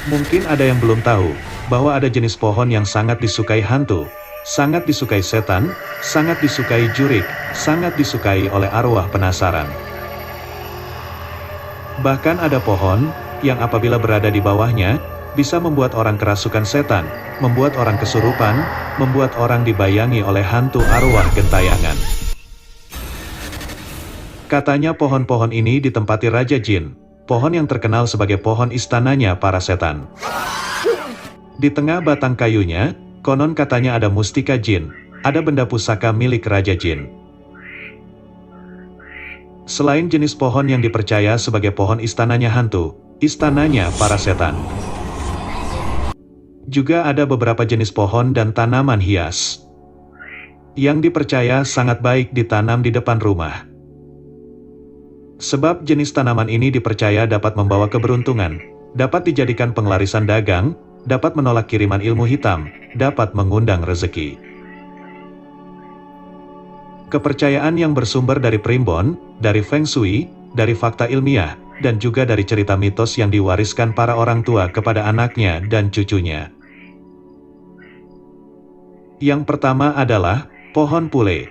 Mungkin ada yang belum tahu, bahwa ada jenis pohon yang sangat disukai hantu, sangat disukai setan, sangat disukai jurik, sangat disukai oleh arwah penasaran. Bahkan ada pohon, yang apabila berada di bawahnya, bisa membuat orang kerasukan setan, membuat orang kesurupan, membuat orang dibayangi oleh hantu arwah gentayangan. Katanya pohon-pohon ini ditempati Raja Jin, pohon yang terkenal sebagai pohon istananya para setan. Di tengah batang kayunya, konon katanya ada mustika jin, ada benda pusaka milik Raja Jin. Selain jenis pohon yang dipercaya sebagai pohon istananya hantu, istananya para setan, juga ada beberapa jenis pohon dan tanaman hias yang dipercaya sangat baik ditanam di depan rumah. Sebab jenis tanaman ini dipercaya dapat membawa keberuntungan, dapat dijadikan penglarisan dagang, dapat menolak kiriman ilmu hitam, dapat mengundang rezeki. Kepercayaan yang bersumber dari primbon, dari feng shui, dari fakta ilmiah, dan juga dari cerita mitos yang diwariskan para orang tua kepada anaknya dan cucunya. Yang pertama adalah pohon pule.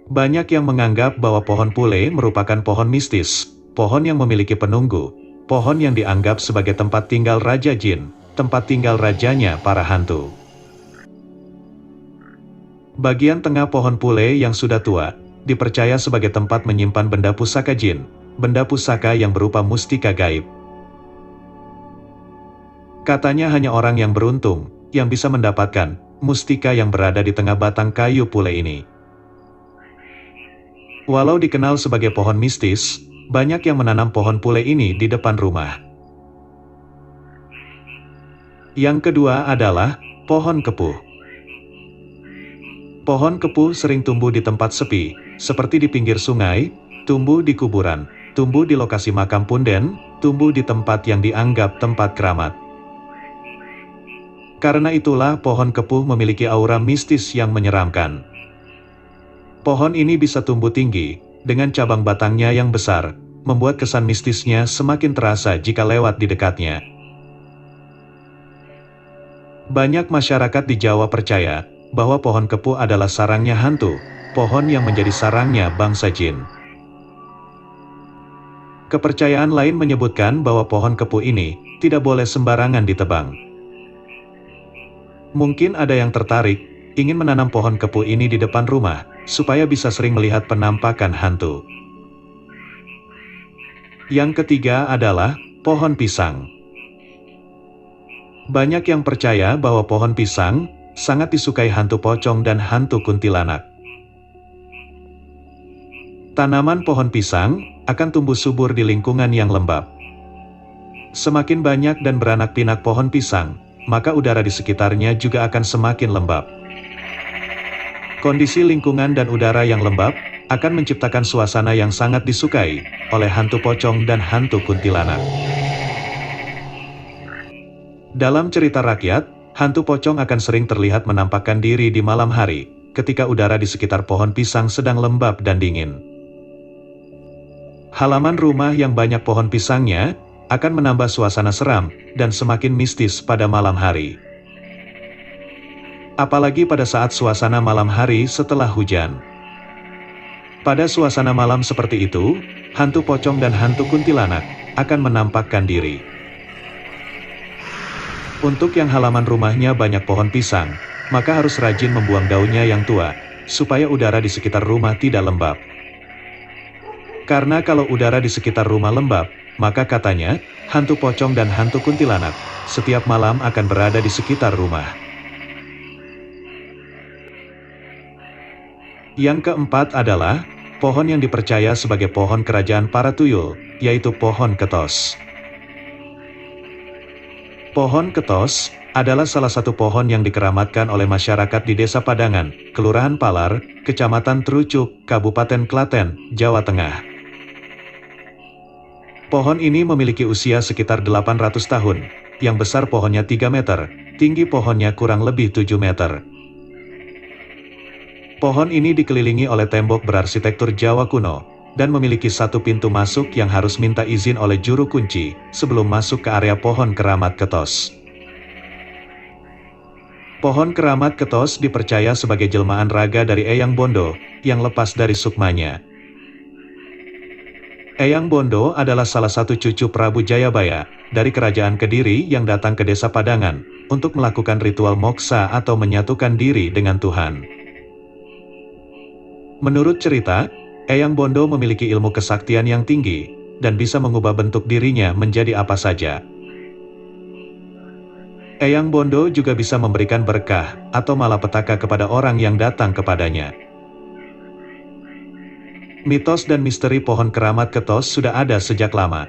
Banyak yang menganggap bahwa pohon pule merupakan pohon mistis, pohon yang memiliki penunggu, pohon yang dianggap sebagai tempat tinggal Raja Jin, tempat tinggal rajanya para hantu. Bagian tengah pohon pule yang sudah tua, dipercaya sebagai tempat menyimpan benda pusaka jin, benda pusaka yang berupa mustika gaib. Katanya hanya orang yang beruntung, yang bisa mendapatkan mustika yang berada di tengah batang kayu pule ini. Walau dikenal sebagai pohon mistis, banyak yang menanam pohon pule ini di depan rumah. Yang kedua adalah pohon kepuh. Pohon kepuh sering tumbuh di tempat sepi, seperti di pinggir sungai, tumbuh di kuburan, tumbuh di lokasi makam punden, tumbuh di tempat yang dianggap tempat keramat. Karena itulah pohon kepuh memiliki aura mistis yang menyeramkan. Pohon ini bisa tumbuh tinggi, dengan cabang batangnya yang besar, membuat kesan mistisnya semakin terasa jika lewat di dekatnya. Banyak masyarakat di Jawa percaya, bahwa pohon kepuh adalah sarangnya hantu, pohon yang menjadi sarangnya bangsa jin. Kepercayaan lain menyebutkan bahwa pohon kepuh ini, tidak boleh sembarangan ditebang. Mungkin ada yang tertarik, ingin menanam pohon kepuh ini di depan rumah, supaya bisa sering melihat penampakan hantu. Yang ketiga adalah pohon pisang. Banyak yang percaya bahwa pohon pisang sangat disukai hantu pocong dan hantu kuntilanak. Tanaman pohon pisang akan tumbuh subur di lingkungan yang lembab. Semakin banyak dan beranak pinak pohon pisang, maka udara di sekitarnya juga akan semakin lembab. Kondisi lingkungan dan udara yang lembab akan menciptakan suasana yang sangat disukai oleh hantu pocong dan hantu kuntilanak. Dalam cerita rakyat, hantu pocong akan sering terlihat menampakkan diri di malam hari, ketika udara di sekitar pohon pisang sedang lembab dan dingin. Halaman rumah yang banyak pohon pisangnya akan menambah suasana seram dan semakin mistis pada malam hari. Apalagi pada saat suasana malam hari setelah hujan. Pada suasana malam seperti itu, hantu pocong dan hantu kuntilanak akan menampakkan diri. Untuk yang halaman rumahnya banyak pohon pisang, maka harus rajin membuang daunnya yang tua, supaya udara di sekitar rumah tidak lembab. Karena kalau udara di sekitar rumah lembab, maka katanya, hantu pocong dan hantu kuntilanak setiap malam akan berada di sekitar rumah. Yang keempat adalah pohon yang dipercaya sebagai pohon kerajaan para tuyul, yaitu pohon ketos. Pohon ketos adalah salah satu pohon yang dikeramatkan oleh masyarakat di Desa Padangan, Kelurahan Palar, Kecamatan Trucuk, Kabupaten Klaten, Jawa Tengah. Pohon ini memiliki usia sekitar 800 tahun, yang besar pohonnya 3 meter, tinggi pohonnya kurang lebih 7 meter. Pohon ini dikelilingi oleh tembok berarsitektur Jawa kuno, dan memiliki satu pintu masuk yang harus minta izin oleh juru kunci sebelum masuk ke area pohon keramat Ketos. Pohon keramat Ketos dipercaya sebagai jelmaan raga dari Eyang Bondo yang lepas dari sukmanya. Eyang Bondo adalah salah satu cucu Prabu Jayabaya dari Kerajaan Kediri yang datang ke Desa Padangan untuk melakukan ritual moksa atau menyatukan diri dengan Tuhan. Menurut cerita, Eyang Bondo memiliki ilmu kesaktian yang tinggi dan bisa mengubah bentuk dirinya menjadi apa saja. Eyang Bondo juga bisa memberikan berkah atau malapetaka kepada orang yang datang kepadanya. Mitos dan misteri pohon keramat Ketos sudah ada sejak lama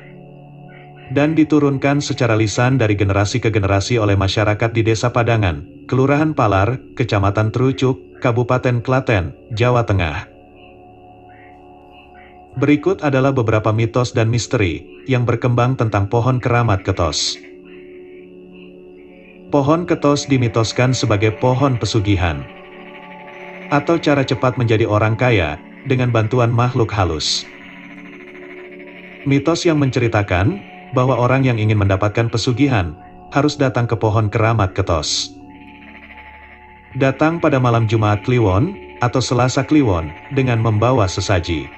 dan diturunkan secara lisan dari generasi ke generasi oleh masyarakat di Desa Padangan, Kelurahan Palar, Kecamatan Trucuk, Kabupaten Klaten, Jawa Tengah. Berikut adalah beberapa mitos dan misteri yang berkembang tentang pohon keramat Ketos. Pohon Ketos dimitoskan sebagai pohon pesugihan atau cara cepat menjadi orang kaya dengan bantuan makhluk halus. Mitos yang menceritakan bahwa orang yang ingin mendapatkan pesugihan harus datang ke pohon keramat Ketos. Datang pada malam Jumat Kliwon atau Selasa Kliwon dengan membawa sesaji.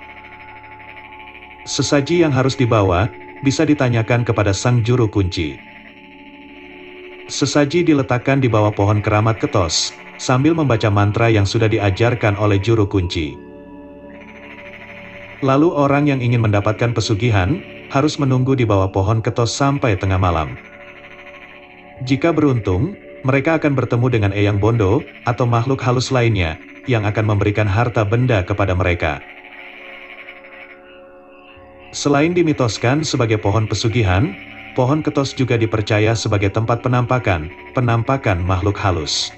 Sesaji yang harus dibawa bisa ditanyakan kepada sang juru kunci. Sesaji diletakkan di bawah pohon keramat Ketos sambil membaca mantra yang sudah diajarkan oleh juru kunci. Lalu orang yang ingin mendapatkan pesugihan harus menunggu di bawah pohon Ketos sampai tengah malam. Jika beruntung, mereka akan bertemu dengan Eyang Bondo atau makhluk halus lainnya yang akan memberikan harta benda kepada mereka. Selain dimitoskan sebagai pohon pesugihan, pohon Ketos juga dipercaya sebagai tempat penampakan makhluk halus.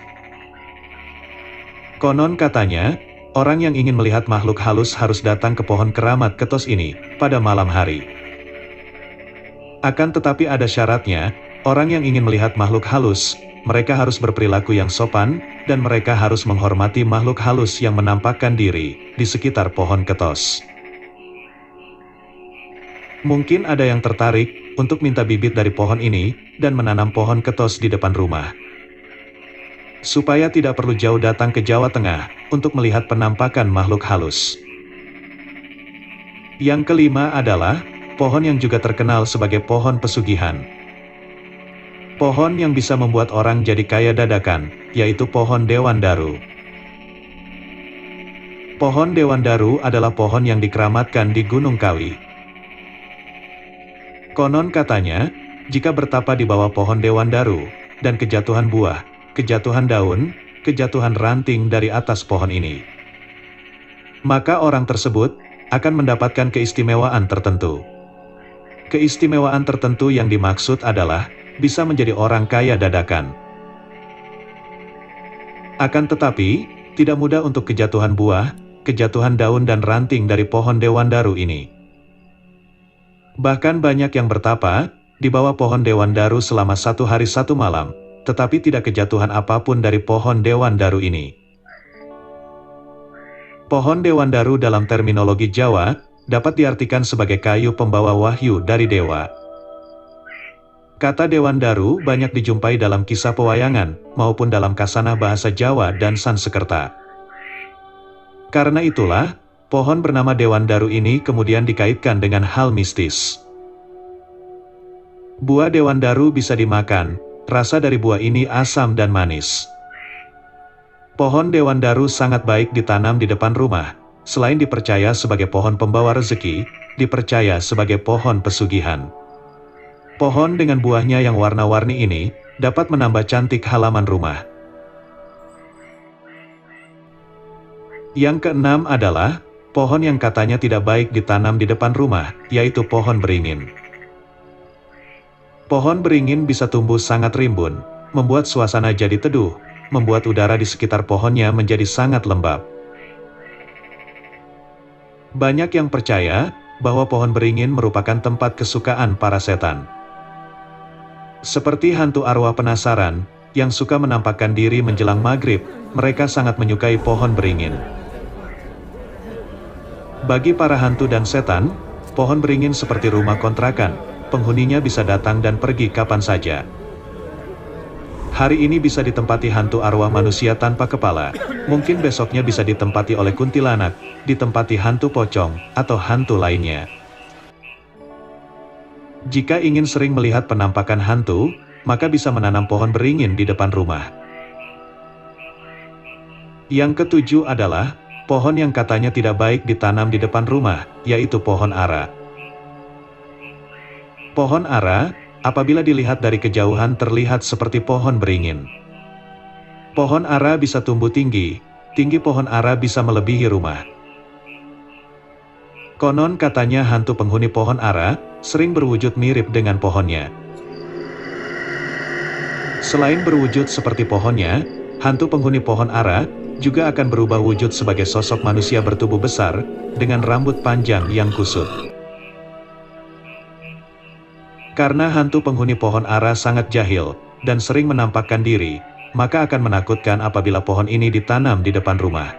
Konon katanya, orang yang ingin melihat makhluk halus harus datang ke pohon keramat Ketos ini pada malam hari. Akan tetapi ada syaratnya, orang yang ingin melihat makhluk halus, mereka harus berperilaku yang sopan, dan mereka harus menghormati makhluk halus yang menampakkan diri di sekitar pohon Ketos. Mungkin ada yang tertarik untuk minta bibit dari pohon ini dan menanam pohon Ketos di depan rumah. Supaya tidak perlu jauh datang ke Jawa Tengah untuk melihat penampakan makhluk halus. Yang kelima adalah pohon yang juga terkenal sebagai pohon pesugihan. Pohon yang bisa membuat orang jadi kaya dadakan, yaitu pohon Dewandaru. Pohon Dewandaru adalah pohon yang dikeramatkan di Gunung Kawi. Konon katanya, jika bertapa di bawah pohon Dewandaru, dan kejatuhan buah, kejatuhan daun, kejatuhan ranting dari atas pohon ini, maka orang tersebut akan mendapatkan keistimewaan tertentu. Keistimewaan tertentu yang dimaksud adalah bisa menjadi orang kaya dadakan. Akan tetapi, tidak mudah untuk kejatuhan buah, kejatuhan daun dan ranting dari pohon Dewandaru ini. Bahkan banyak yang bertapa di bawah pohon Dewandaru selama 1 hari 1 malam, tetapi tidak kejatuhan apapun dari pohon Dewandaru ini. Pohon Dewandaru dalam terminologi Jawa dapat diartikan sebagai kayu pembawa wahyu dari dewa. Kata Dewandaru banyak dijumpai dalam kisah pewayangan maupun dalam kasanah bahasa Jawa dan Sanskerta. Karena itulah, pohon bernama Dewandaru ini kemudian dikaitkan dengan hal mistis. Buah Dewandaru bisa dimakan, rasa dari buah ini asam dan manis. Pohon Dewandaru sangat baik ditanam di depan rumah, selain dipercaya sebagai pohon pembawa rezeki, dipercaya sebagai pohon pesugihan. Pohon dengan buahnya yang warna-warni ini dapat menambah cantik halaman rumah. Yang keenam adalah pohon yang katanya tidak baik ditanam di depan rumah, yaitu pohon beringin. Pohon beringin bisa tumbuh sangat rimbun, membuat suasana jadi teduh, membuat udara di sekitar pohonnya menjadi sangat lembab. Banyak yang percaya bahwa pohon beringin merupakan tempat kesukaan para setan. Seperti hantu arwah penasaran, yang suka menampakkan diri menjelang maghrib, mereka sangat menyukai pohon beringin. Bagi para hantu dan setan, pohon beringin seperti rumah kontrakan, penghuninya bisa datang dan pergi kapan saja. Hari ini bisa ditempati hantu arwah manusia tanpa kepala, mungkin besoknya bisa ditempati oleh kuntilanak, ditempati hantu pocong, atau hantu lainnya. Jika ingin sering melihat penampakan hantu, maka bisa menanam pohon beringin di depan rumah. Yang ketujuh adalah, pohon yang katanya tidak baik ditanam di depan rumah, yaitu pohon ara. Pohon ara, apabila dilihat dari kejauhan terlihat seperti pohon beringin. Pohon ara bisa tumbuh tinggi, tinggi pohon ara bisa melebihi rumah. Konon katanya hantu penghuni pohon ara, sering berwujud mirip dengan pohonnya. Selain berwujud seperti pohonnya, hantu penghuni pohon ara, juga akan berubah wujud sebagai sosok manusia bertubuh besar, dengan rambut panjang yang kusut. Karena hantu penghuni pohon ara sangat jahil, dan sering menampakkan diri, maka akan menakutkan apabila pohon ini ditanam di depan rumah.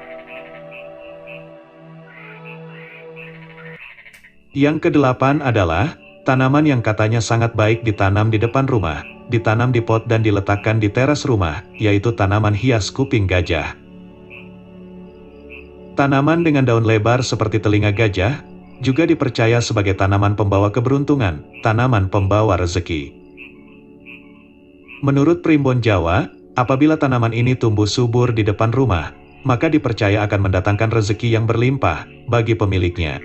Yang kedelapan adalah, tanaman yang katanya sangat baik ditanam di depan rumah, ditanam di pot dan diletakkan di teras rumah, yaitu tanaman hias kuping gajah. Tanaman dengan daun lebar seperti telinga gajah, juga dipercaya sebagai tanaman pembawa keberuntungan, tanaman pembawa rezeki. Menurut primbon Jawa, apabila tanaman ini tumbuh subur di depan rumah, maka dipercaya akan mendatangkan rezeki yang berlimpah bagi pemiliknya.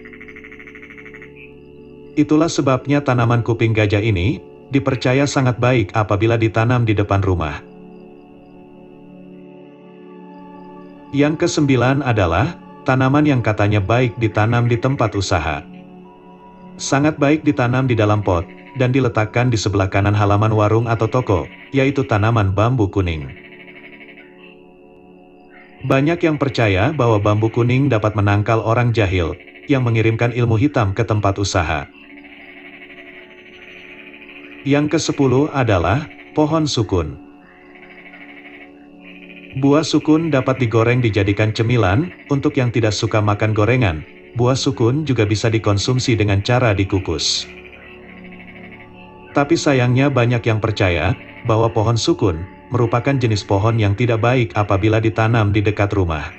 Itulah sebabnya tanaman kuping gajah ini dipercaya sangat baik apabila ditanam di depan rumah. Yang kesembilan adalah tanaman yang katanya baik ditanam di tempat usaha. Sangat baik ditanam di dalam pot, dan diletakkan di sebelah kanan halaman warung atau toko, yaitu tanaman bambu kuning. Banyak yang percaya bahwa bambu kuning dapat menangkal orang jahil, yang mengirimkan ilmu hitam ke tempat usaha. Yang ke-10 adalah, pohon sukun. Buah sukun dapat digoreng dijadikan cemilan, untuk yang tidak suka makan gorengan, buah sukun juga bisa dikonsumsi dengan cara dikukus. Tapi sayangnya banyak yang percaya, bahwa pohon sukun, merupakan jenis pohon yang tidak baik apabila ditanam di dekat rumah.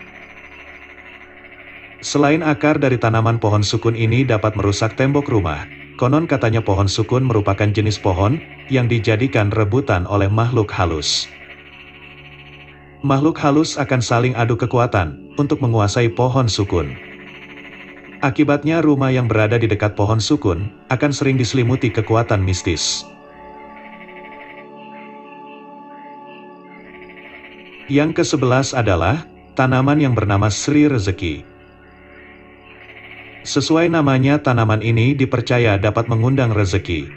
Selain akar dari tanaman pohon sukun ini dapat merusak tembok rumah, konon katanya pohon sukun merupakan jenis pohon, yang dijadikan rebutan oleh makhluk halus. Makhluk halus akan saling adu kekuatan, untuk menguasai pohon sukun. Akibatnya rumah yang berada di dekat pohon sukun, akan sering diselimuti kekuatan mistis. Yang ke-11 adalah, tanaman yang bernama Sri Rezeki. Sesuai namanya tanaman ini dipercaya dapat mengundang rezeki.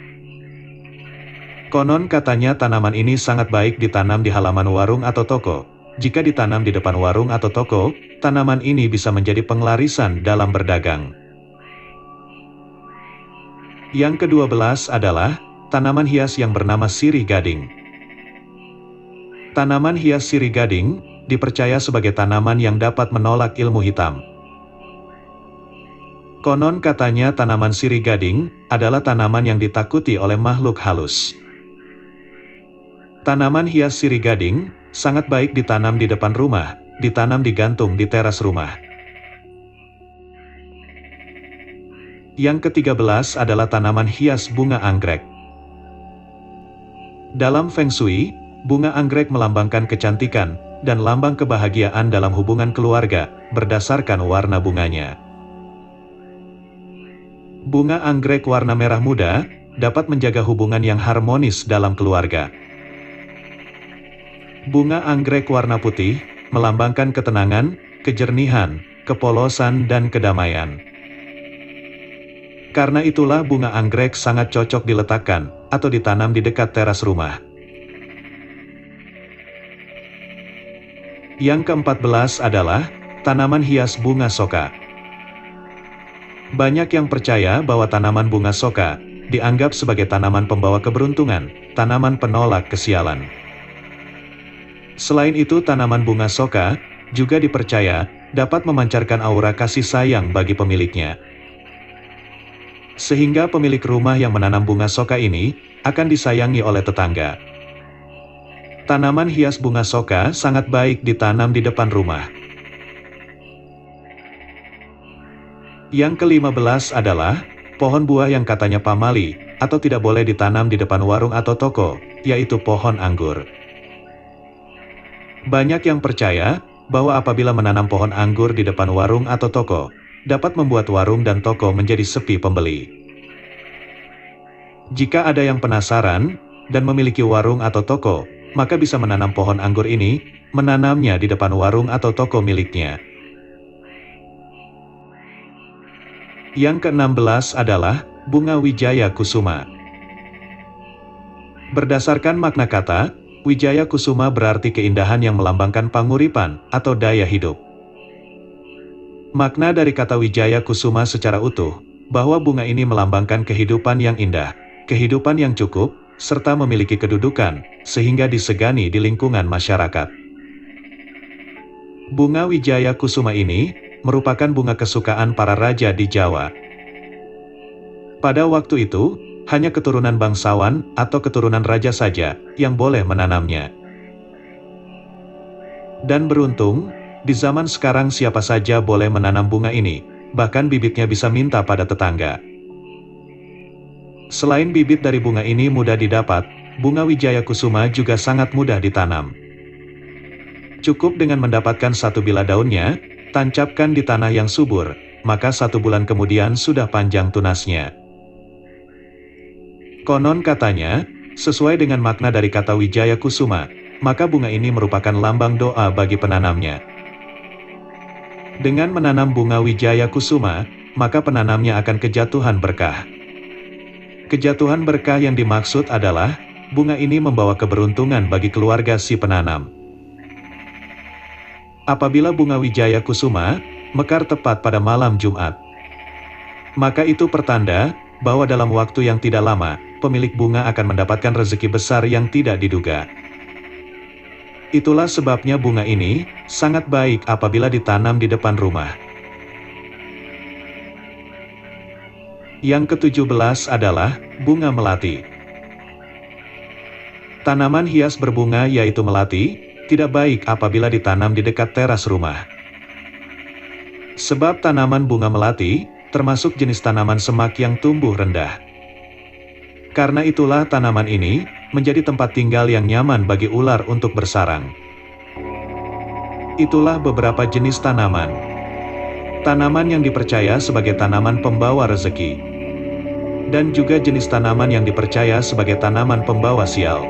Konon katanya tanaman ini sangat baik ditanam di halaman warung atau toko. Jika ditanam di depan warung atau toko, tanaman ini bisa menjadi penglarisan dalam berdagang. Yang ke-12 adalah, tanaman hias yang bernama sirih gading. Tanaman hias sirih gading, dipercaya sebagai tanaman yang dapat menolak ilmu hitam. Konon katanya tanaman sirih gading, adalah tanaman yang ditakuti oleh makhluk halus. Tanaman hias sirih gading, sangat baik ditanam di depan rumah, ditanam digantung di teras rumah. Yang ke-13 adalah tanaman hias bunga anggrek. Dalam Feng Shui, bunga anggrek melambangkan kecantikan, dan lambang kebahagiaan dalam hubungan keluarga, berdasarkan warna bunganya. Bunga anggrek warna merah muda, dapat menjaga hubungan yang harmonis dalam keluarga. Bunga anggrek warna putih, melambangkan ketenangan, kejernihan, kepolosan dan kedamaian. Karena itulah bunga anggrek sangat cocok diletakkan, atau ditanam di dekat teras rumah. Yang ke-14 adalah, tanaman hias bunga soka. Banyak yang percaya bahwa tanaman bunga soka, dianggap sebagai tanaman pembawa keberuntungan, tanaman penolak kesialan. Selain itu tanaman bunga soka, juga dipercaya, dapat memancarkan aura kasih sayang bagi pemiliknya. Sehingga pemilik rumah yang menanam bunga soka ini akan disayangi oleh tetangga. Tanaman hias bunga soka sangat baik ditanam di depan rumah. Yang ke-15 adalah pohon buah yang katanya pamali atau tidak boleh ditanam di depan warung atau toko, yaitu pohon anggur. Banyak yang percaya bahwa apabila menanam pohon anggur di depan warung atau toko, dapat membuat warung dan toko menjadi sepi pembeli. Jika ada yang penasaran dan memiliki warung atau toko, maka bisa menanam pohon anggur ini, menanamnya di depan warung atau toko miliknya. Yang ke-16 adalah bunga Wijaya Kusuma. Berdasarkan makna kata, Wijaya Kusuma berarti keindahan yang melambangkan panguripan atau daya hidup. Makna dari kata Wijaya Kusuma secara utuh, bahwa bunga ini melambangkan kehidupan yang indah, kehidupan yang cukup, serta memiliki kedudukan, sehingga disegani di lingkungan masyarakat. Bunga Wijaya Kusuma ini merupakan bunga kesukaan para raja di Jawa. Pada waktu itu, hanya keturunan bangsawan atau keturunan raja saja yang boleh menanamnya. Dan beruntung, di zaman sekarang siapa saja boleh menanam bunga ini, bahkan bibitnya bisa minta pada tetangga. Selain bibit dari bunga ini mudah didapat, bunga Wijaya Kusuma juga sangat mudah ditanam. Cukup dengan mendapatkan satu bilah daunnya, tancapkan di tanah yang subur, maka 1 bulan kemudian sudah panjang tunasnya. Konon katanya, sesuai dengan makna dari kata Wijaya Kusuma, maka bunga ini merupakan lambang doa bagi penanamnya. Dengan menanam bunga Wijaya Kusuma, maka penanamnya akan kejatuhan berkah. Kejatuhan berkah yang dimaksud adalah, bunga ini membawa keberuntungan bagi keluarga si penanam. Apabila bunga Wijaya Kusuma mekar tepat pada malam Jumat, maka itu pertanda bahwa dalam waktu yang tidak lama, pemilik bunga akan mendapatkan rezeki besar yang tidak diduga. Itulah sebabnya bunga ini sangat baik apabila ditanam di depan rumah. Yang ke-17 adalah bunga melati. Tanaman hias berbunga yaitu melati, tidak baik apabila ditanam di dekat teras rumah. Sebab tanaman bunga melati termasuk jenis tanaman semak yang tumbuh rendah. Karena itulah tanaman ini menjadi tempat tinggal yang nyaman bagi ular untuk bersarang. Itulah beberapa jenis tanaman. Tanaman yang dipercaya sebagai tanaman pembawa rezeki. Dan juga jenis tanaman yang dipercaya sebagai tanaman pembawa sial.